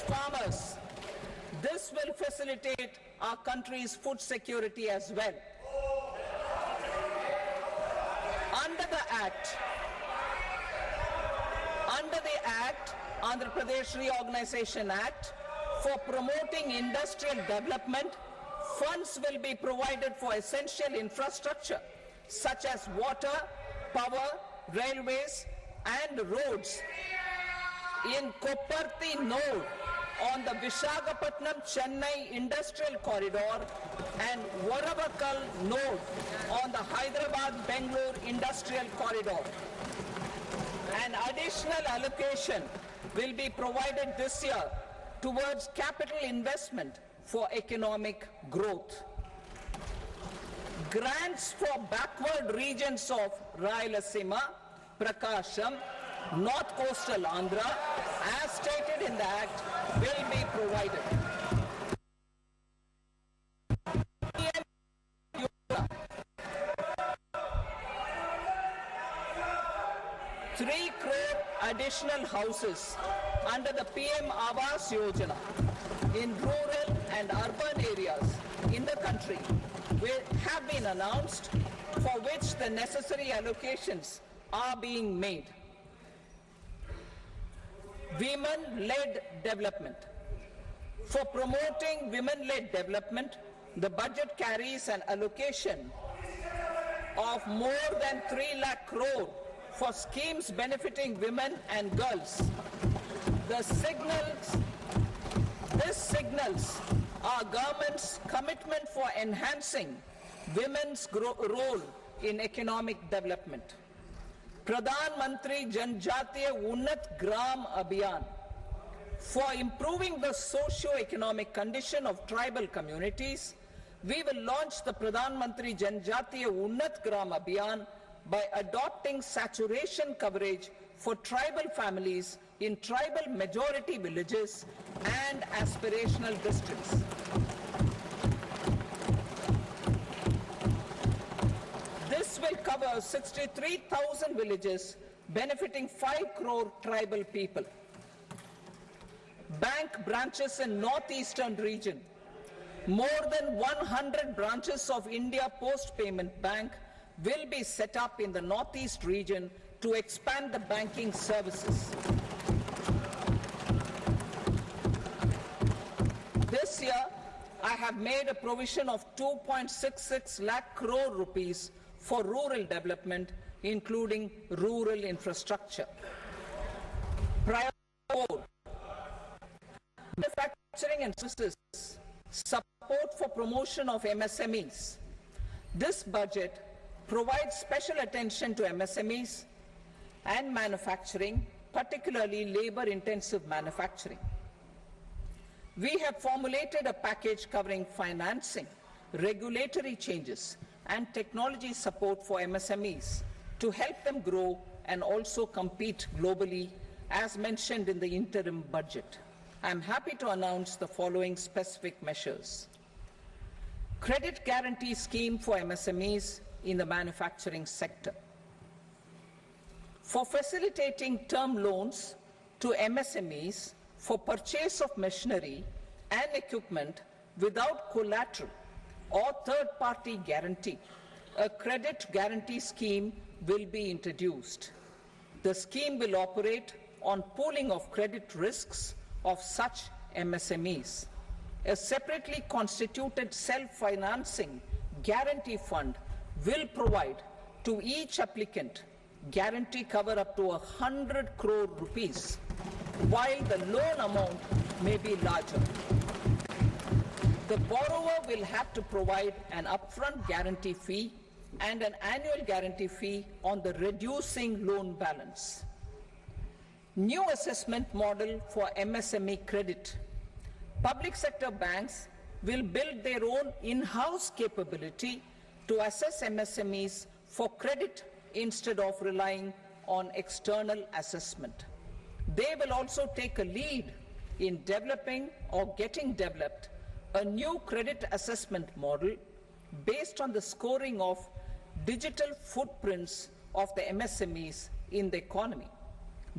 as farmers. This will facilitate our country's food security as well. Under the Act, Andhra Pradesh Reorganization Act, for promoting industrial development, funds will be provided for essential infrastructure such as water, power, railways and roads. In Kopparthi node on the Visakhapatnam-Chennai Industrial Corridor and Varavakal node on the Hyderabad-Bangalore Industrial Corridor. An additional allocation will be provided this year towards capital investment for economic growth. Grants for backward regions of Rayalaseema, Prakasham, North Coastal Andhra, as stated in the Act, will be provided. 3 crore additional houses under the PM Awas Yojana in rural and urban areas in the country will have been announced, for which the necessary allocations are being made. Women-led development. For promoting women-led development, the budget carries an allocation of more than 3 lakh crore for schemes benefiting women and girls. This signals our government's commitment for enhancing women's role in economic development. Pradhan Mantri Janjatiya Unnat Gram Abhiyan. For improving the socio-economic condition of tribal communities, we will launch the Pradhan Mantri Janjatiya Unnat Gram Abhiyan by adopting saturation coverage for tribal families in tribal majority villages and aspirational districts. This will cover 63,000 villages, benefiting 5 crore tribal people. Bank branches in northeastern region. More than 100 branches of India Post Payment Bank will be set up in the northeast region to expand the banking services. This year, I have made a provision of 2.66 lakh crore rupees for rural development, including rural infrastructure. Priority 4. Manufacturing and services. Support for promotion of MSMEs. This budget provides special attention to MSMEs and manufacturing, particularly labor-intensive manufacturing. We have formulated a package covering financing, regulatory changes, and technology support for MSMEs to help them grow and also compete globally, as mentioned in the interim budget. I am happy to announce the following specific measures. Credit guarantee scheme for MSMEs in the manufacturing sector. For facilitating term loans to MSMEs for purchase of machinery and equipment without collateral or third-party guarantee, a credit guarantee scheme will be introduced. The scheme will operate on pooling of credit risks of such MSMEs. A separately constituted self-financing guarantee fund will provide to each applicant guarantee cover up to 100 crore rupees, while the loan amount may be larger. The borrower will have to provide an upfront guarantee fee and an annual guarantee fee on the reducing loan balance. New assessment model for MSME credit. Public sector banks will build their own in-house capability to assess MSMEs for credit instead of relying on external assessment. They will also take a lead in developing or getting developed a new credit assessment model based on the scoring of digital footprints of the MSMEs in the economy.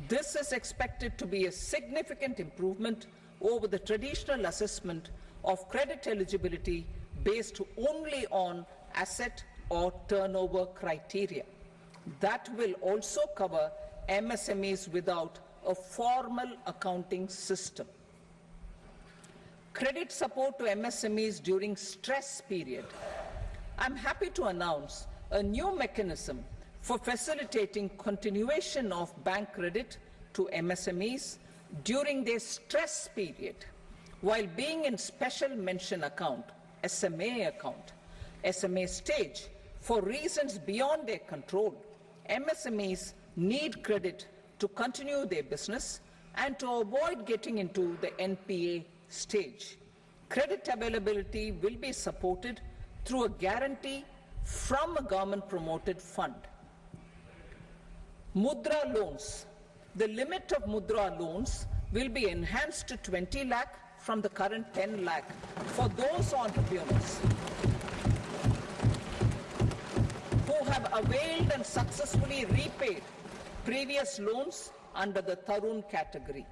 This is expected to be a significant improvement over the traditional assessment of credit eligibility based only on asset or turnover criteria. That will also cover MSMEs without a formal accounting system. Credit support to MSMEs during stress period. I'm happy to announce a new mechanism for facilitating continuation of bank credit to MSMEs during their stress period while being in special mention account, SMA stage for reasons beyond their control. MSMEs need credit to continue their business and to avoid getting into the NPA stage. Credit availability will be supported through a guarantee from a government-promoted fund. Mudra loans. The limit of Mudra loans will be enhanced to 20 lakh from the current 10 lakh for those entrepreneurs who have availed and successfully repaid previous loans under the Tarun category.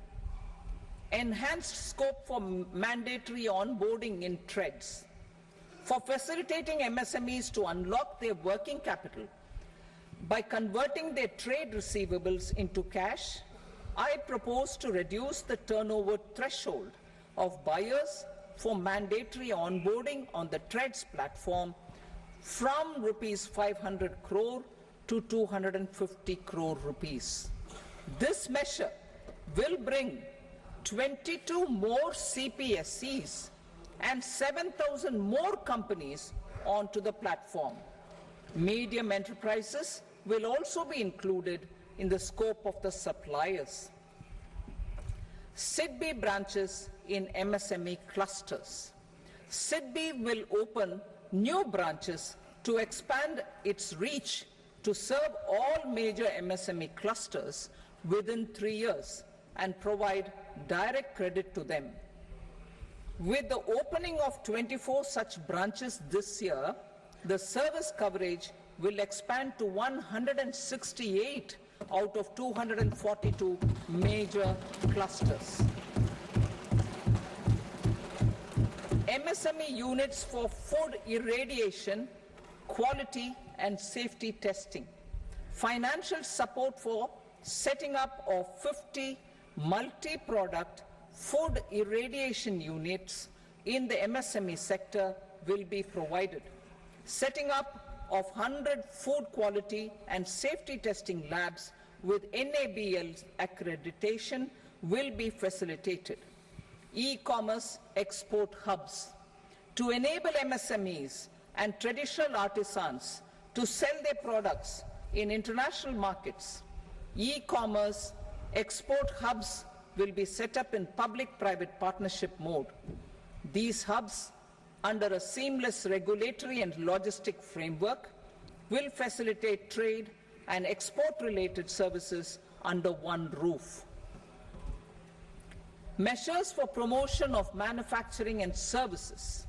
Enhanced scope for mandatory onboarding in TREDS. For facilitating MSMEs to unlock their working capital by converting their trade receivables into cash, I propose to reduce the turnover threshold of buyers for mandatory onboarding on the TREDS platform from rupees 500 crore to 250 crore rupees. This measure will bring 22 more CPSCs and 7,000 more companies onto the platform. Medium enterprises will also be included in the scope of the suppliers. SIDBI branches in MSME clusters. SIDBI will open new branches to expand its reach to serve all major MSME clusters within 3 years and provide direct credit to them. With the opening of 24 such branches this year, the service coverage will expand to 168 out of 242 major clusters. MSME units for food irradiation, quality and safety testing. Financial support for setting up of 50 multi-product food irradiation units in the MSME sector will be provided. Setting up of 100 food quality and safety testing labs with NABL accreditation will be facilitated. E-commerce export hubs. To enable MSMEs and traditional artisans to sell their products in international markets, e-commerce export hubs will be set up in public-private partnership mode. These hubs, under a seamless regulatory and logistic framework, will facilitate trade and export-related services under one roof. Measures for promotion of manufacturing and services.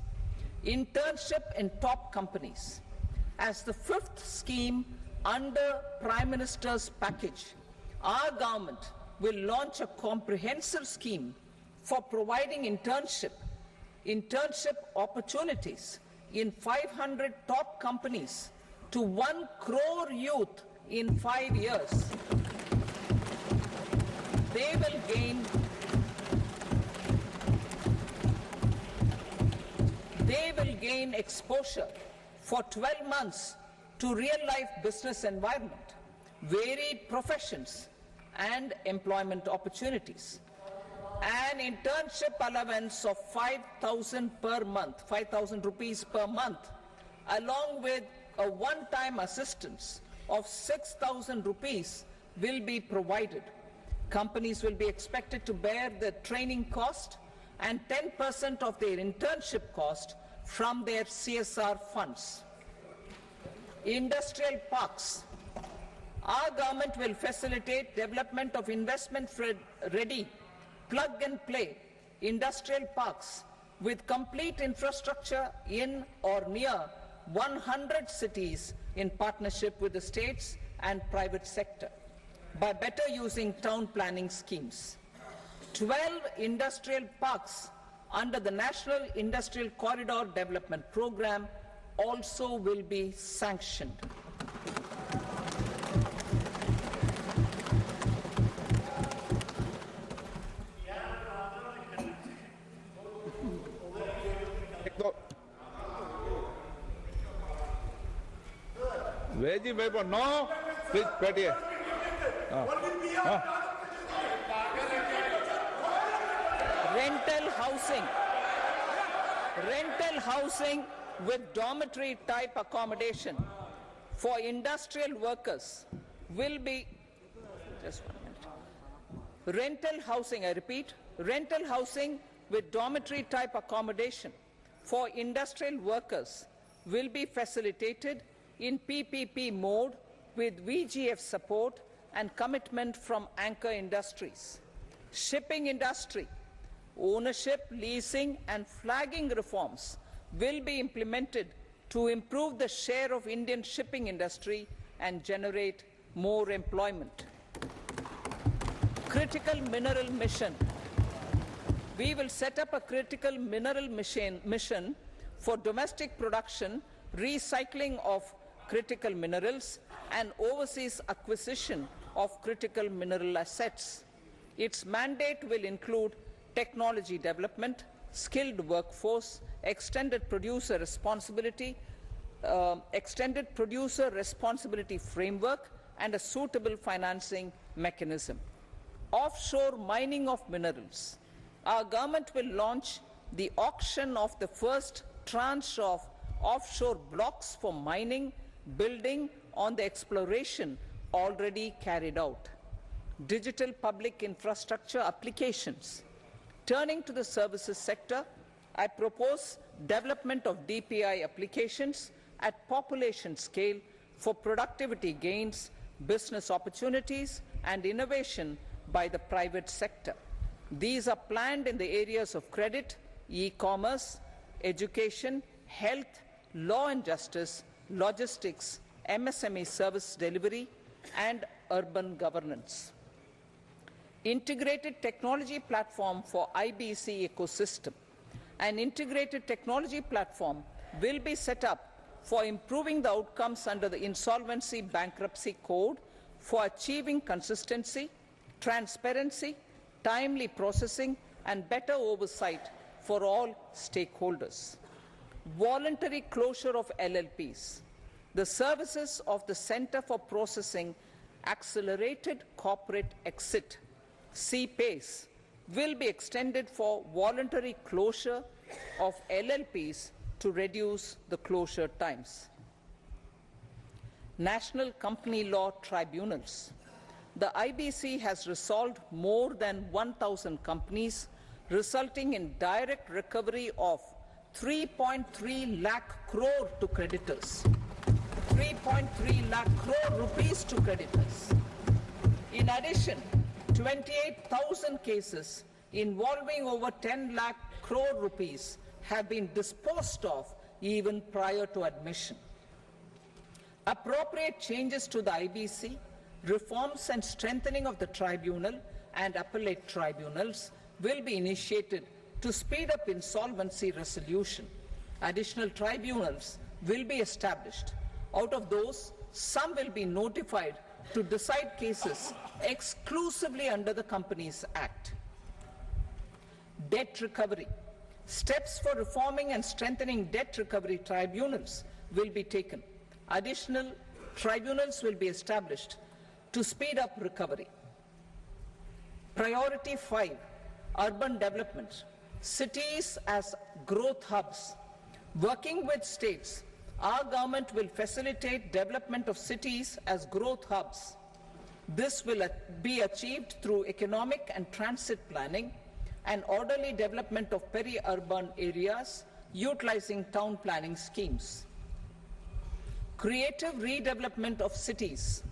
Internship in top companies. As the fifth scheme under Prime Minister's package, our government will launch a comprehensive scheme for providing internship opportunities in 500 top companies to 1 crore youth in 5 years. They will gain exposure for 12 months to real-life business environment, varied professions, and employment opportunities. An internship allowance of 5,000 per month, 5,000 rupees per month, along with a one-time assistance of 6,000 rupees will be provided. Companies will be expected to bear the training cost and 10% of their internship cost from their CSR funds. Industrial parks. Our government will facilitate development of investment-ready, plug-and-play industrial parks with complete infrastructure in or near 100 cities in partnership with the states and private sector by better using town planning schemes. 12 industrial parks under the National Industrial Corridor Development Program also will be sanctioned. Veggie paper, no. Please, wait here. Rental housing with dormitory type accommodation for industrial workers will be, just 1 minute. Rental housing, I repeat, rental housing with dormitory type accommodation for industrial workers will be facilitated in PPP mode with VGF support and commitment from anchor industries. Shipping industry, ownership, leasing and flagging reforms will be implemented to improve the share of Indian shipping industry and generate more employment. Critical mineral mission. We will set up a critical mineral mission for domestic production, recycling of critical minerals and overseas acquisition of critical mineral assets. Its mandate will include technology development, skilled workforce, extended producer responsibility framework and a suitable financing mechanism. Offshore mining of minerals. Our government will launch the auction of the first tranche of offshore blocks for mining, building on the exploration already carried out. Digital public infrastructure applications. Turning to the services sector, I propose development of DPI applications at population scale for productivity gains, business opportunities and innovation by the private sector. These are planned in the areas of credit, e-commerce, education, health, law and justice, logistics, MSME service delivery, and urban governance. Integrated technology platform for IBC ecosystem. An integrated technology platform will be set up for improving the outcomes under the Insolvency Bankruptcy Code for achieving consistency, transparency, timely processing, and better oversight for all stakeholders. Voluntary closure of LLPs. The services of the Center for Processing Accelerated Corporate Exit, CPACE, will be extended for voluntary closure of LLPs to reduce the closure times. National Company Law Tribunals. The IBC has resolved more than 1,000 companies, resulting in direct recovery of 3.3 lakh crore to creditors. 3.3 lakh crore rupees to creditors. In addition, 28,000 cases involving over 10 lakh crore rupees have been disposed of even prior to admission. Appropriate changes to the IBC, reforms and strengthening of the tribunal and appellate tribunals will be initiated to speed up insolvency resolution. Additional tribunals will be established. Out of those, some will be notified to decide cases exclusively under the Companies Act. Debt recovery. Steps for reforming and strengthening debt recovery tribunals will be taken. Additional tribunals will be established to speed up recovery. Priority 5, urban development. Cities as growth hubs. Working with states, our government will facilitate development of cities as growth hubs. This will be achieved through economic and transit planning and orderly development of peri-urban areas utilizing town planning schemes. Creative redevelopment of cities.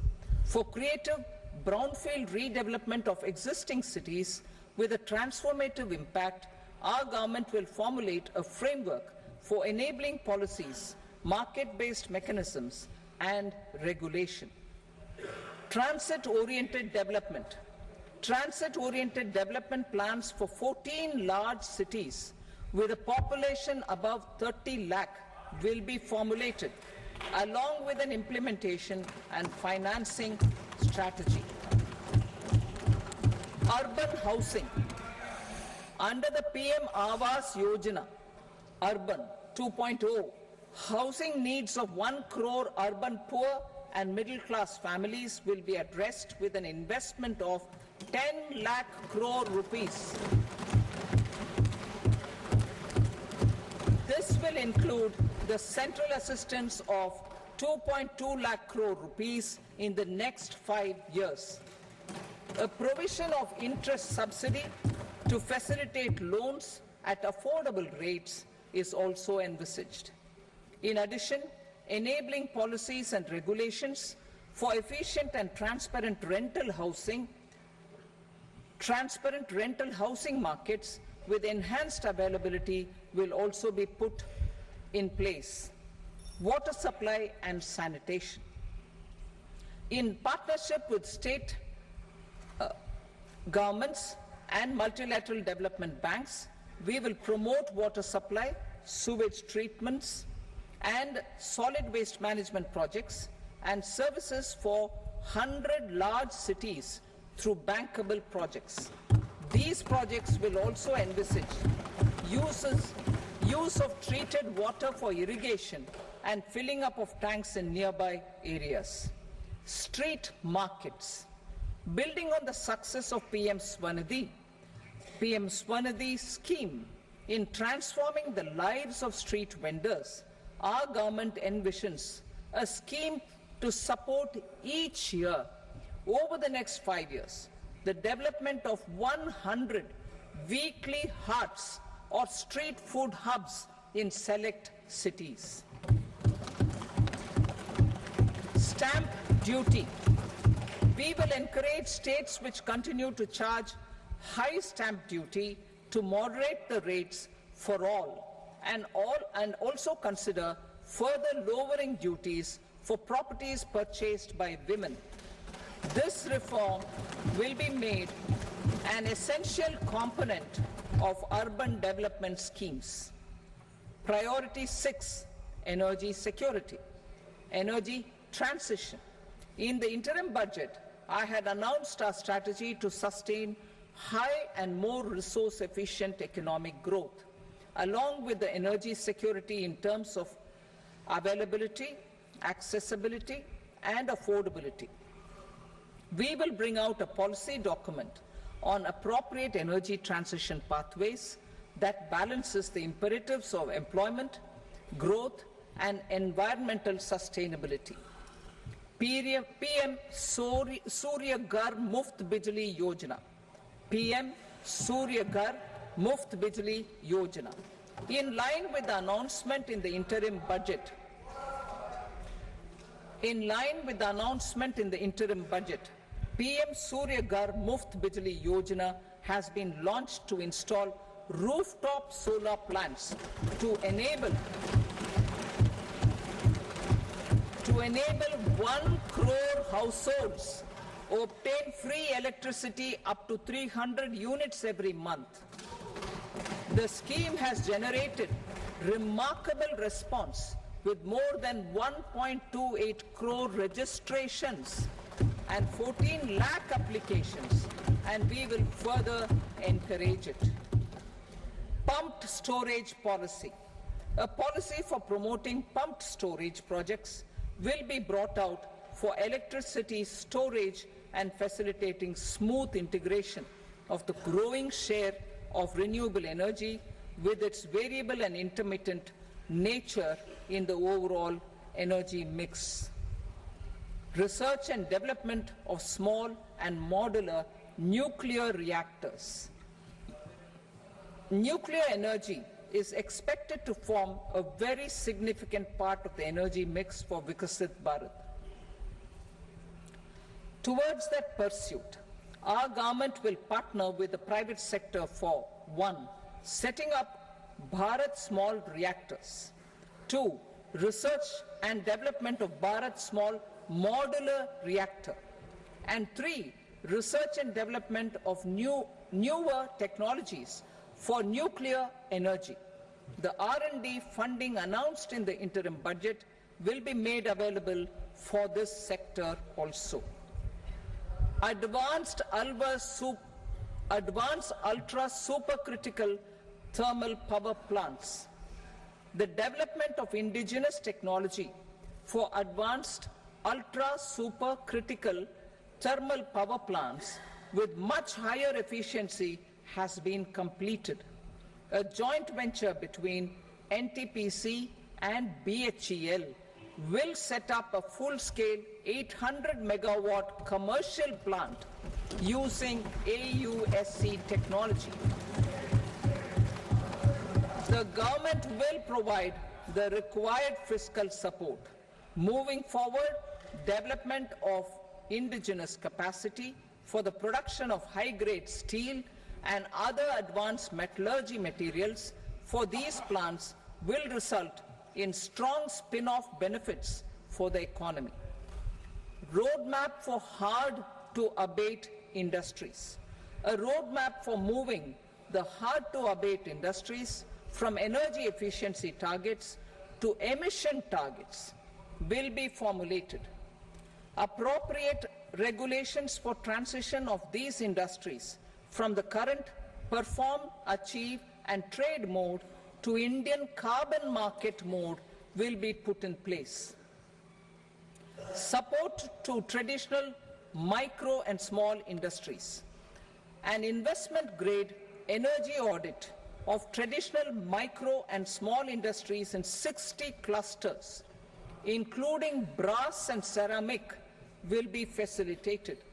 For creative brownfield redevelopment of existing cities with a transformative impact, our government will formulate a framework for enabling policies, market-based mechanisms, and regulation. Transit-oriented development. Transit-oriented development plans for 14 large cities with a population above 30 lakh will be formulated, along with an implementation and financing strategy. Urban housing. Under the PM Awas Yojana, Urban 2.0, housing needs of 1 crore urban poor and middle-class families will be addressed with an investment of 10 lakh crore rupees. This will include the central assistance of 2.2 lakh crore rupees in the next 5 years. A provision of interest subsidy to facilitate loans at affordable rates is also envisaged. In addition, enabling policies and regulations for efficient and transparent rental housing markets with enhanced availability will also be put in place. Water supply and sanitation. In partnership with state governments and multilateral development banks, we will promote water supply, sewage treatments, and solid waste management projects and services for 100 large cities through bankable projects. These projects will also envisage use of treated water for irrigation and filling up of tanks in nearby areas. Street markets. Building on the success of PM Swanidhi scheme in transforming the lives of street vendors, our government envisions a scheme to support each year over the next 5 years the development of 100 weekly hearts or street food hubs in select cities. Stamp duty. We will encourage states which continue to charge high stamp duty to moderate the rates for all and also consider further lowering duties for properties purchased by women. This reform will be made an essential component of urban development schemes. Priority 6, energy security, energy transition. In the interim budget, I had announced our strategy to sustain high and more resource-efficient economic growth, along with the energy security in terms of availability, accessibility, and affordability. We will bring out a policy document on appropriate energy transition pathways that balances the imperatives of employment, growth, and environmental sustainability. PM Surya Ghar Muft Bijli Yojana. PM Surya Ghar Muft Bijli Yojana. In line with the announcement in the interim budget, PM Surya Ghar Muft Bijli Yojana has been launched to install rooftop solar plants to enable 1 crore households obtain free electricity up to 300 units every month. The scheme has generated remarkable response with more than 1.28 crore registrations and 14 lakh applications, and we will further encourage it. Pumped storage policy. A policy for promoting pumped storage projects will be brought out for electricity storage and facilitating smooth integration of the growing share of renewable energy with its variable and intermittent nature in the overall energy mix. Research and development of small and modular nuclear reactors. Nuclear energy is expected to form a very significant part of the energy mix for Vikasit Bharat. Towards that pursuit, our government will partner with the private sector for 1. Setting up Bharat Small Reactors, 2. Research and development of Bharat Small Modular Reactor, and 3. research and development of newer technologies for nuclear energy. The R&D funding announced in the interim budget will be made available for this sector also. Advanced ultra supercritical thermal power plants. The development of indigenous technology for advanced ultra supercritical thermal power plants with much higher efficiency has been completed. A joint venture between NTPC and BHEL will set up a full-scale 800 megawatt commercial plant using AUSC technology. The government will provide the required fiscal support. Moving forward, development of indigenous capacity for the production of high-grade steel and other advanced metallurgy materials for these plants will result in strong spin-off benefits for the economy. Roadmap for hard-to-abate industries. A roadmap for moving the hard-to-abate industries from energy efficiency targets to emission targets will be formulated. Appropriate regulations for transition of these industries from the current perform, achieve and trade mode to Indian carbon market mode will be put in place. Support to traditional micro and small industries. An investment-grade energy audit of traditional micro and small industries in 60 clusters, including brass and ceramic, will be facilitated.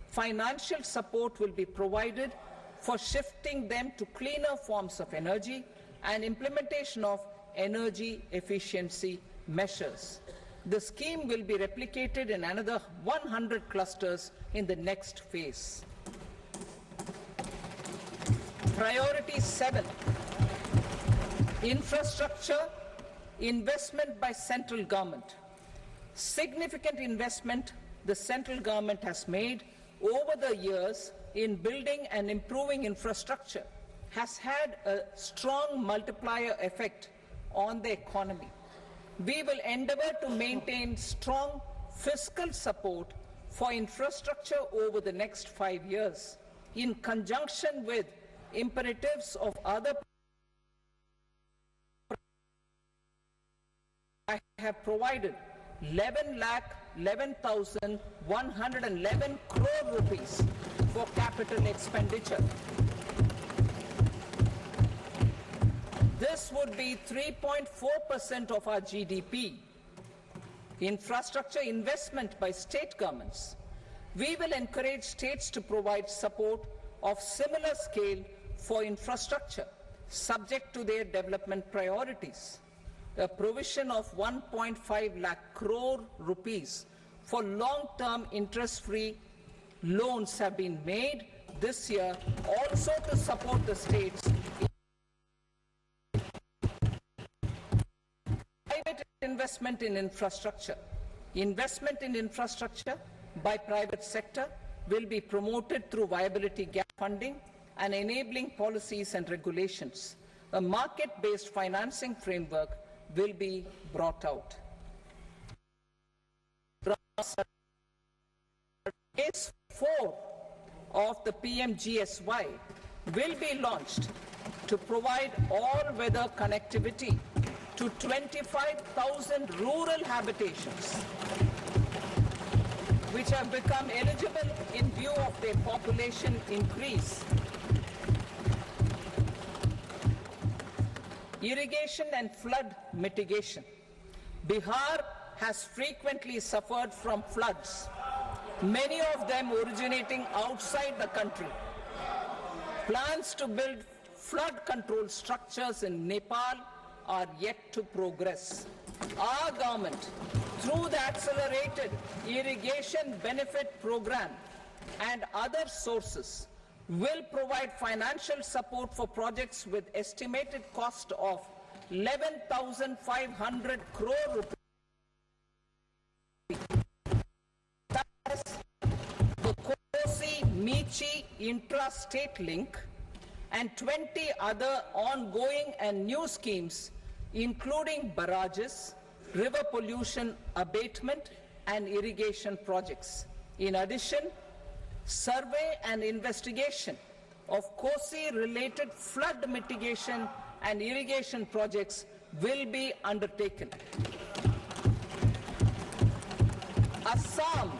Financial support will be provided for shifting them to cleaner forms of energy and implementation of energy efficiency measures. The scheme will be replicated in another 100 clusters in the next phase. Priority 7, infrastructure investment by central government. Significant investment the central government has made over the years in building and improving infrastructure has had a strong multiplier effect on the economy. We will endeavor to maintain strong fiscal support for infrastructure over the next 5 years in conjunction with imperatives of other. I have provided 11,11,111 crore rupees for capital expenditure. This would be 3.4% of our GDP. Infrastructure investment by state governments. We will encourage states to provide support of similar scale for infrastructure, subject to their development priorities. A provision of 1.5 lakh crore rupees for long-term interest-free loans have been made this year also to support the states in private investment in infrastructure. Investment in infrastructure by private sector will be promoted through viability gap funding and enabling policies and regulations. A market-based financing framework will be brought out. Phase 4 of the PMGSY will be launched to provide all-weather connectivity to 25,000 rural habitations, which have become eligible in view of their population increase. Irrigation and flood mitigation. Bihar has frequently suffered from floods, many of them originating outside the country. Plans to build flood control structures in Nepal are yet to progress. Our government, through the Accelerated Irrigation Benefit Program and other sources, will provide financial support for projects with estimated cost of 11,500 crore rupees. Thus, the Kosi Michi Intra-State Link, and 20 other ongoing and new schemes, including barrages, river pollution abatement, and irrigation projects. In addition, survey and investigation of Kosi-related flood mitigation and irrigation projects will be undertaken. Assam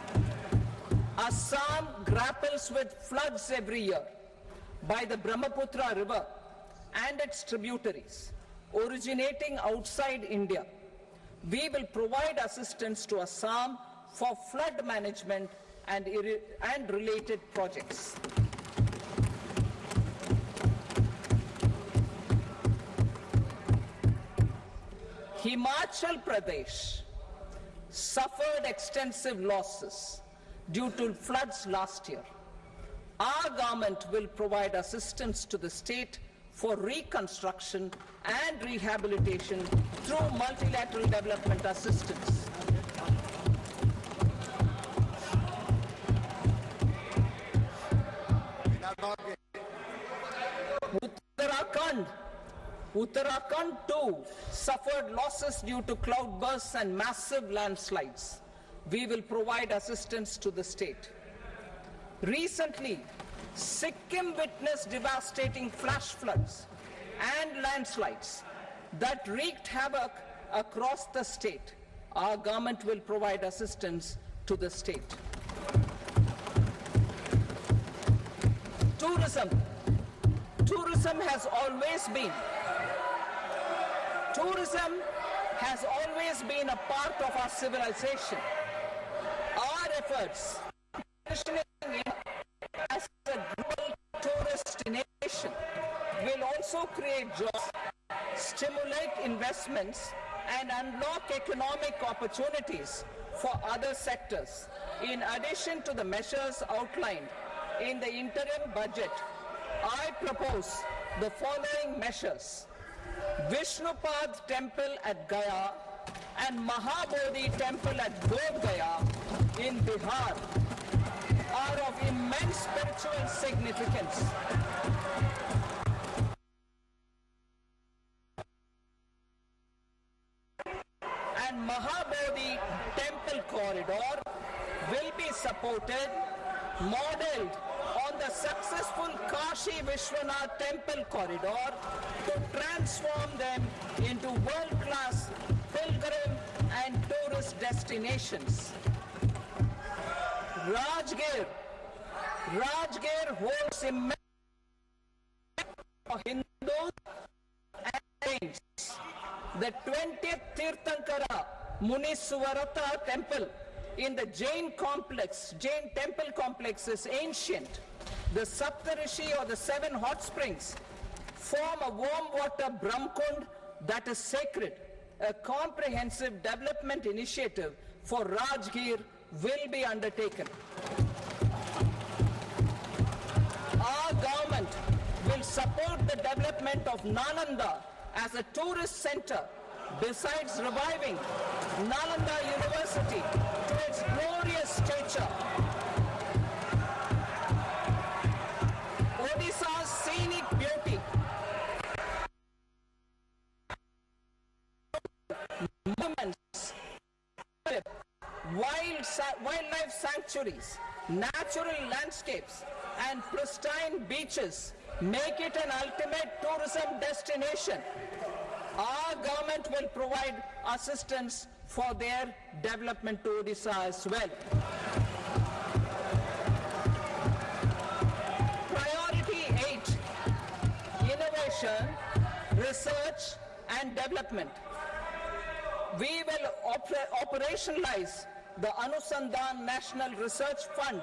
grapples with floods every year by the Brahmaputra River and its tributaries originating outside India. We will provide assistance to Assam for flood management and related projects. Himachal Pradesh suffered extensive losses due to floods last year. Our government will provide assistance to the state for reconstruction and rehabilitation through multilateral development assistance. Uttarakhand too suffered losses due to cloudbursts and massive landslides. We will provide assistance to the state. Recently, Sikkim witnessed devastating flash floods and landslides that wreaked havoc across the state. Our government will provide assistance to the state. Tourism has always been a part of our civilization. Our efforts positioning it as a global tourist destination will also create jobs, stimulate investments, and unlock economic opportunities for other sectors. In addition to the measures outlined in the interim budget, I propose the following measures. Vishnupad Temple at Gaya and Mahabodhi Temple at Bodh Gaya in Bihar are of immense spiritual significance. And Mahabodhi Temple corridor will be supported, modeled on the successful Kashi Vishwanath Temple corridor to transform them into world-class pilgrim and tourist destinations. Rajgir holds immense for Hindus and Jains. The 20th Tirthankara Muniswarata Temple in the Jain temple complex is ancient. The Saptarishi or the 7 hot springs form a warm water Brahmkund that is sacred. A comprehensive development initiative for Rajgir will be undertaken. Our government will support the development of Nalanda as a tourist center, besides reviving Nalanda University to its glorious stature. Odisha's scenic beauty, monuments, wildlife sanctuaries, natural landscapes, and pristine beaches make it an ultimate tourism destination. Our government will provide assistance for their development to Odisha as well. Priority 8, innovation, research and development. We will operationalize the Anusandhan National Research Fund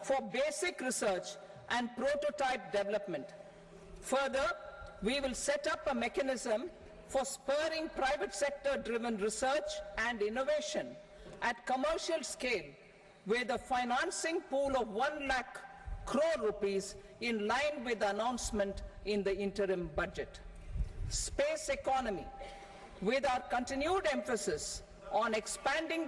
for basic research and prototype development. Further, we will set up a mechanism for spurring private sector-driven research and innovation at commercial scale with a financing pool of 1 lakh crore rupees in line with the announcement in the interim budget. Space economy, with our continued emphasis on expanding the